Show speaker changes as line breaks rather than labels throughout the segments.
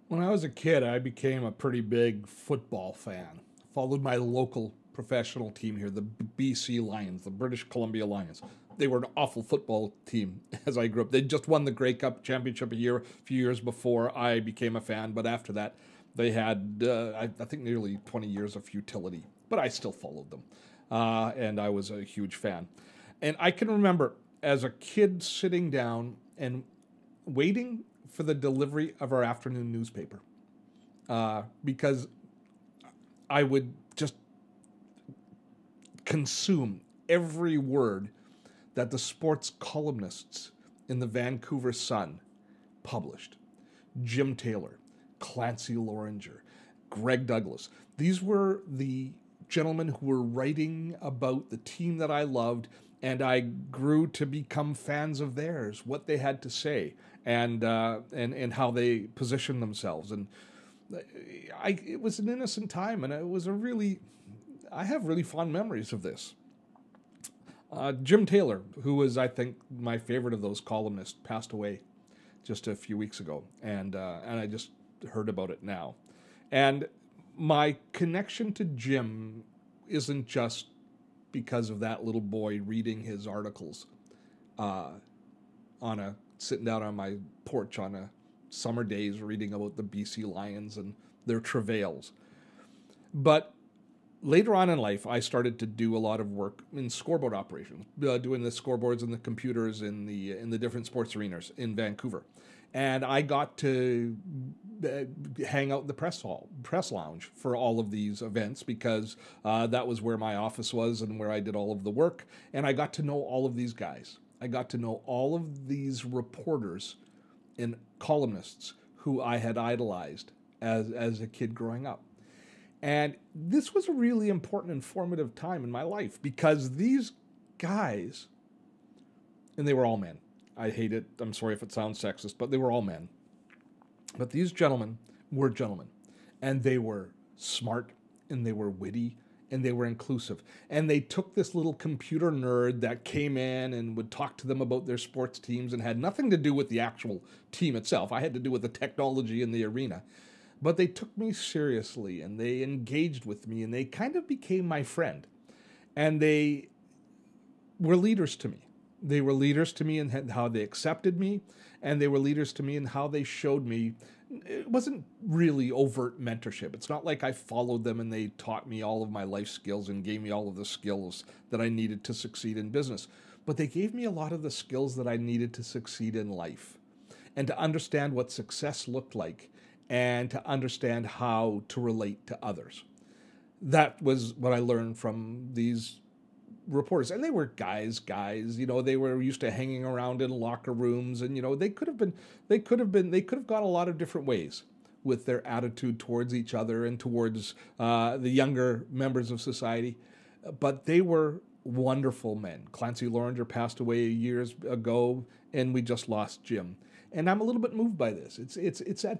When I was a kid, I became a pretty big football fan. Followed my local professional team here, the BC Lions, the British Columbia Lions. They were an awful football team as I grew up. They just won the Grey Cup championship a few years before I became a fan. But after that, they had, I think, nearly 20 years of futility. But I still followed them, and I was a huge fan. And I can remember as a kid sitting down and waiting for the delivery of our afternoon newspaper because I would just consume every word that the sports columnists in the Vancouver Sun published. Jim Taylor, Clancy Loringer, Greg Douglas. These were the gentlemen who were writing about the team that I loved, and I grew to become fans of theirs, what they had to say, and how they positioned themselves. And it was an innocent time, and it was I have really fond memories of this. Jim Taylor, who was, I think, my favorite of those columnists, passed away just a few weeks ago, and I just heard about it now. And my connection to Jim isn't just because of that little boy reading his articles sitting down on my porch on a summer days reading about the BC Lions and their travails. But later on in life, I started to do a lot of work in scoreboard operations, doing the scoreboards and the computers in the different sports arenas in Vancouver. And I got to hang out in the press lounge for all of these events because that was where my office was and where I did all of the work. And I got to know all of these guys. I got to know all of these reporters and columnists who I had idolized as a kid growing up. And this was a really important and formative time in my life because these guys, and they were all men. I hate it. I'm sorry if it sounds sexist, but they were all men. But these gentlemen were gentlemen. And they were smart, and they were witty, and they were inclusive. And they took this little computer nerd that came in and would talk to them about their sports teams and had nothing to do with the actual team itself. I had to do with the technology in the arena. But they took me seriously, and they engaged with me, and they kind of became my friend. And they were leaders to me. They were leaders to me in how they accepted me, and they were leaders to me in how they showed me. It wasn't really overt mentorship. It's not like I followed them and they taught me all of my life skills and gave me all of the skills that I needed to succeed in business. But they gave me a lot of the skills that I needed to succeed in life and to understand what success looked like and to understand how to relate to others. That was what I learned from these reporters. And they were guys, they were used to hanging around in locker rooms, and they could have gone a lot of different ways with their attitude towards each other and towards the younger members of society. But they were wonderful men. Clancy Loringer passed away years ago, and we just lost Jim. And I'm a little bit moved by this. It's sad.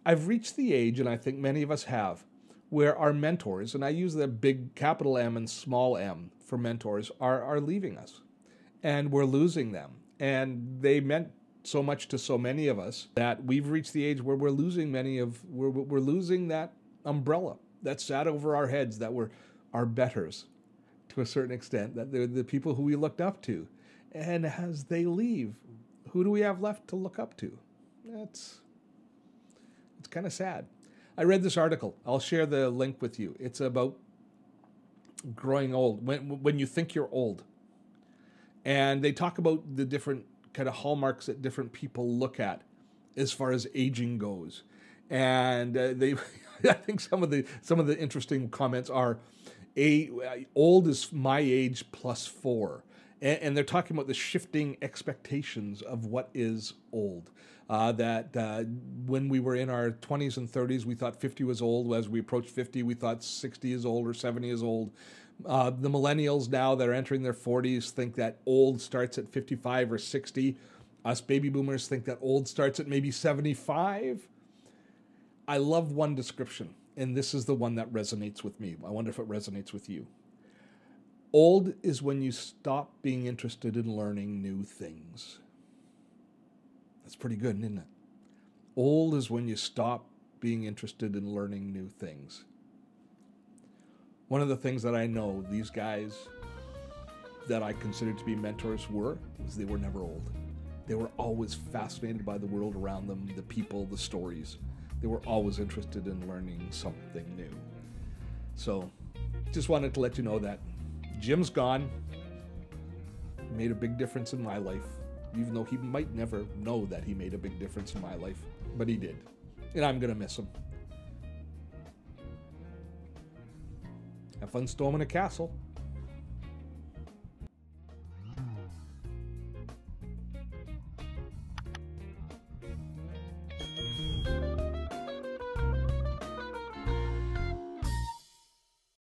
I've reached the age, and I think many of us have, where our mentors, and I use the big capital M and small m for mentors, are leaving us. And we're losing them. And they meant so much to so many of us that we've reached the age where we're losing we're losing that umbrella that sat over our heads, that were our betters to a certain extent, that they're the people who we looked up to. And as they leave, who do we have left to look up to? It's kind of sad. I read this article. I'll share the link with you. It's about growing old, when you think you're old. And they talk about the different kind of hallmarks that different people look at as far as aging goes. And I think some of the interesting comments are, old is my age plus 4. And they're talking about the shifting expectations of what is old. That when we were in our 20s and 30s, we thought 50 was old. As we approached 50, we thought 60 is old or 70 is old. The millennials now that are entering their 40s think that old starts at 55 or 60. Us baby boomers think that old starts at maybe 75. I love one description, and this is the one that resonates with me. I wonder if it resonates with you. Old is when you stop being interested in learning new things. That's pretty good, isn't it? Old is when you stop being interested in learning new things. One of the things that I know these guys that I considered to be mentors was they were never old. They were always fascinated by the world around them, the people, the stories. They were always interested in learning something new. So, just wanted to let you know that Jim's gone. Made a big difference in my life, even though he might never know that he made a big difference in my life, but he did. And I'm going to miss him. Have fun storming a castle.